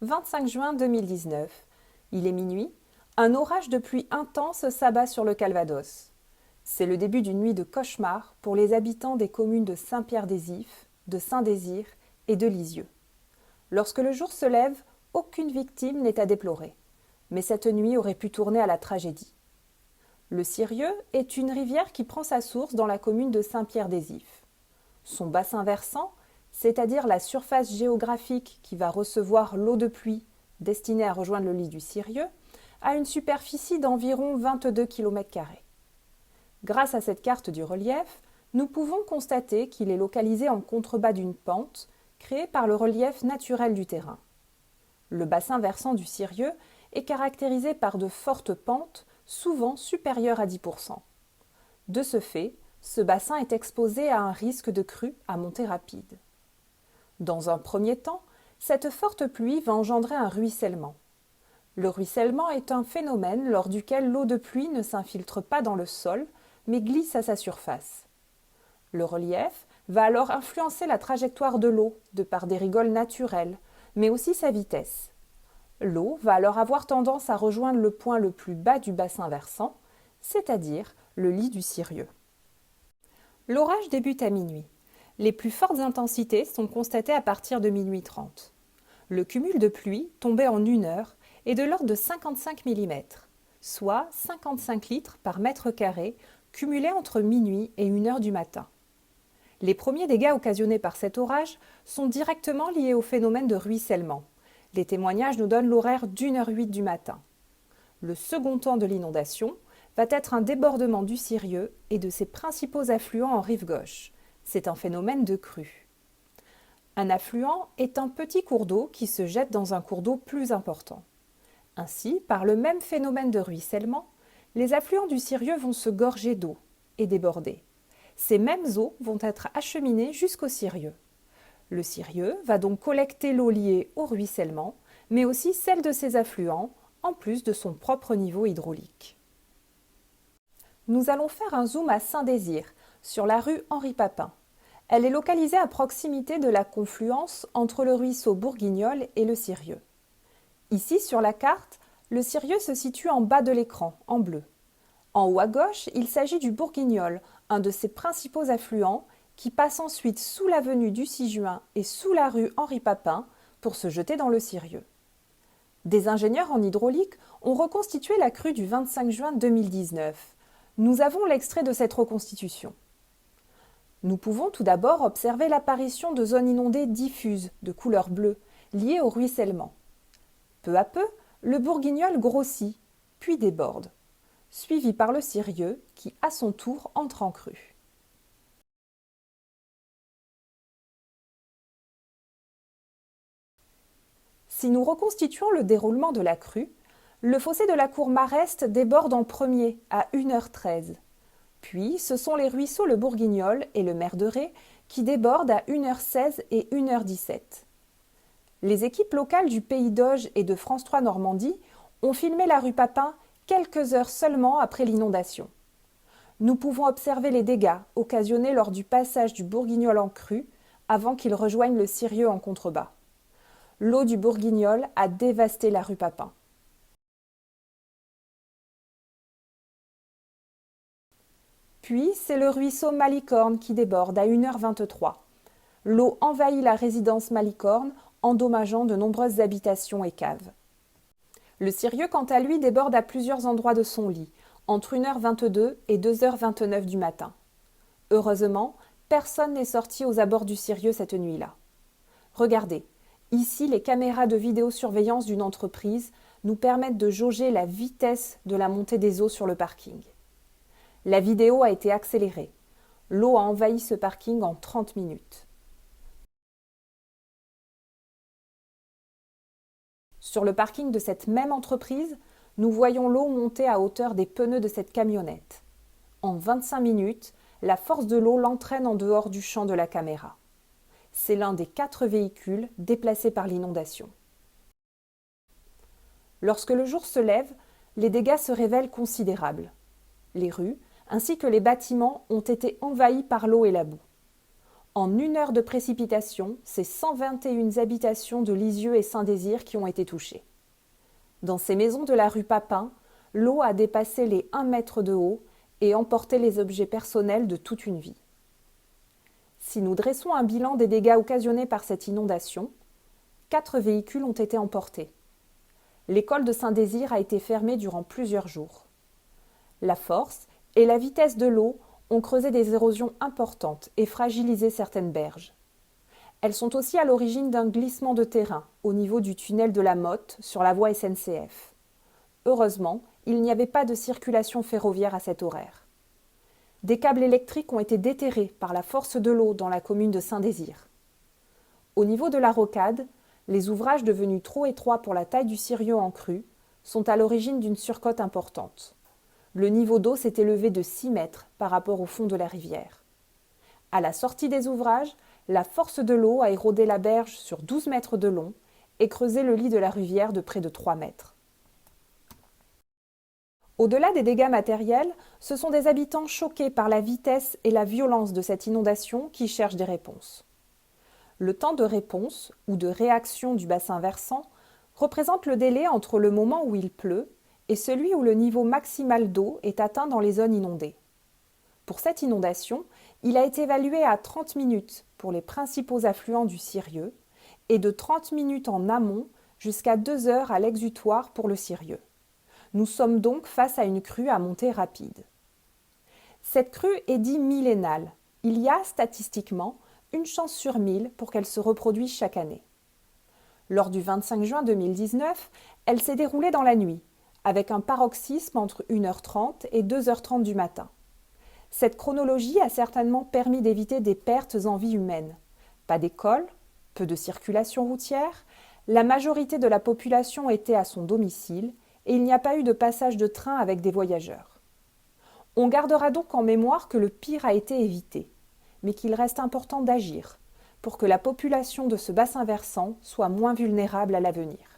25 juin 2019. Il est minuit. Un orage de pluie intense s'abat sur le Calvados. C'est le début d'une nuit de cauchemar pour les habitants des communes de Saint-Pierre-des-Ifs, de Saint-Désir et de Lisieux. Lorsque le jour se lève, aucune victime n'est à déplorer. Mais cette nuit aurait pu tourner à la tragédie. Le Sirieux est une rivière qui prend sa source dans la commune de Saint-Pierre-des-Ifs. Son bassin versant, c'est-à-dire la surface géographique qui va recevoir l'eau de pluie destinée à rejoindre le lit du Sirieux, a une superficie d'environ 22 km². Grâce à cette carte du relief, nous pouvons constater qu'il est localisé en contrebas d'une pente créée par le relief naturel du terrain. Le bassin versant du Sirieux est caractérisé par de fortes pentes, souvent supérieures à 10%. De ce fait, ce bassin est exposé à un risque de crue à montée rapide. Dans un premier temps, cette forte pluie va engendrer un ruissellement. Le ruissellement est un phénomène lors duquel l'eau de pluie ne s'infiltre pas dans le sol, mais glisse à sa surface. Le relief va alors influencer la trajectoire de l'eau de par des rigoles naturelles, mais aussi sa vitesse. L'eau va alors avoir tendance à rejoindre le point le plus bas du bassin versant, c'est-à-dire le lit du Sirieux. L'orage débute à minuit. Les plus fortes intensités sont constatées à partir de minuit 30. Le cumul de pluie, tombé en 1 heure, est de l'ordre de 55 mm, soit 55 litres par mètre carré, cumulés entre minuit et 1 heure du matin. Les premiers dégâts occasionnés par cet orage sont directement liés au phénomène de ruissellement. Les témoignages nous donnent l'horaire d'1h08 du matin. Le second temps de l'inondation va être un débordement du Sirieux et de ses principaux affluents en rive gauche. C'est un phénomène de crue. Un affluent est un petit cours d'eau qui se jette dans un cours d'eau plus important. Ainsi, par le même phénomène de ruissellement, les affluents du Sirieux vont se gorger d'eau et déborder. Ces mêmes eaux vont être acheminées jusqu'au Sirieux. Le Sirieux va donc collecter l'eau liée au ruissellement, mais aussi celle de ses affluents, en plus de son propre niveau hydraulique. Nous allons faire un zoom à Saint-Désir, sur la rue Henri Papin. Elle est localisée à proximité de la confluence entre le ruisseau Bourguignol et le Sirieux. Ici, sur la carte, le Sirieux se situe en bas de l'écran, en bleu. En haut à gauche, il s'agit du Bourguignol, un de ses principaux affluents, qui passe ensuite sous l'avenue du 6 juin et sous la rue Henri Papin pour se jeter dans le Sirieux. Des ingénieurs en hydraulique ont reconstitué la crue du 25 juin 2019. Nous avons l'extrait de cette reconstitution. Nous pouvons tout d'abord observer l'apparition de zones inondées diffuses, de couleur bleue, liées au ruissellement. Peu à peu, le Bourguignol grossit, puis déborde, suivi par le Sirieux qui, à son tour, entre en crue. Si nous reconstituons le déroulement de la crue, le fossé de la cour Marest déborde en premier à 1h13. Puis, ce sont les ruisseaux le Bourguignol et le Merderet qui débordent à 1h16 et 1h17. Les équipes locales du Pays d'Auge et de France 3 Normandie ont filmé la rue Papin quelques heures seulement après l'inondation. Nous pouvons observer les dégâts occasionnés lors du passage du Bourguignol en crue avant qu'il rejoigne le Sirieux en contrebas. L'eau du Bourguignol a dévasté la rue Papin. Puis, c'est le ruisseau Malicorne qui déborde à 1h23. L'eau envahit la résidence Malicorne, endommageant de nombreuses habitations et caves. Le Sirieux, quant à lui, déborde à plusieurs endroits de son lit, entre 1h22 et 2h29 du matin. Heureusement, personne n'est sorti aux abords du Sirieux cette nuit-là. Regardez, ici les caméras de vidéosurveillance d'une entreprise nous permettent de jauger la vitesse de la montée des eaux sur le parking. La vidéo a été accélérée. L'eau a envahi ce parking en 30 minutes. Sur le parking de cette même entreprise, nous voyons l'eau monter à hauteur des pneus de cette camionnette. En 25 minutes, la force de l'eau l'entraîne en dehors du champ de la caméra. C'est l'un des 4 véhicules déplacés par l'inondation. Lorsque le jour se lève, les dégâts se révèlent considérables. Les rues, ainsi que les bâtiments, ont été envahis par l'eau et la boue. En 1 heure de précipitation, c'est 121 habitations de Lisieux et Saint-Désir qui ont été touchées. Dans ces maisons de la rue Papin, l'eau a dépassé les 1 mètre de haut et emporté les objets personnels de toute une vie. Si nous dressons un bilan des dégâts occasionnés par cette inondation, 4 véhicules ont été emportés. L'école de Saint-Désir a été fermée durant plusieurs jours. La force et la vitesse de l'eau ont creusé des érosions importantes et fragilisé certaines berges. Elles sont aussi à l'origine d'un glissement de terrain au niveau du tunnel de la Motte sur la voie SNCF. Heureusement, il n'y avait pas de circulation ferroviaire à cet horaire. Des câbles électriques ont été déterrés par la force de l'eau dans la commune de Saint-Désir. Au niveau de la rocade, les ouvrages devenus trop étroits pour la taille du Sirieu en crue sont à l'origine d'une surcote importante. Le niveau d'eau s'est élevé de 6 mètres par rapport au fond de la rivière. À la sortie des ouvrages, la force de l'eau a érodé la berge sur 12 mètres de long et creusé le lit de la rivière de près de 3 mètres. Au-delà des dégâts matériels, ce sont des habitants choqués par la vitesse et la violence de cette inondation qui cherchent des réponses. Le temps de réponse ou de réaction du bassin versant représente le délai entre le moment où il pleut et celui où le niveau maximal d'eau est atteint dans les zones inondées. Pour cette inondation, il a été évalué à 30 minutes pour les principaux affluents du Sirieu et de 30 minutes en amont jusqu'à 2 heures à l'exutoire pour le Sirieu. Nous sommes donc face à une crue à montée rapide. Cette crue est dite millénale. Il y a, statistiquement, une chance sur 1000 pour qu'elle se reproduise chaque année. Lors du 25 juin 2019, elle s'est déroulée dans la nuit, avec un paroxysme entre 1h30 et 2h30 du matin. Cette chronologie a certainement permis d'éviter des pertes en vie humaine. Pas d'école, peu de circulation routière, la majorité de la population était à son domicile et il n'y a pas eu de passage de train avec des voyageurs. On gardera donc en mémoire que le pire a été évité, mais qu'il reste important d'agir pour que la population de ce bassin versant soit moins vulnérable à l'avenir.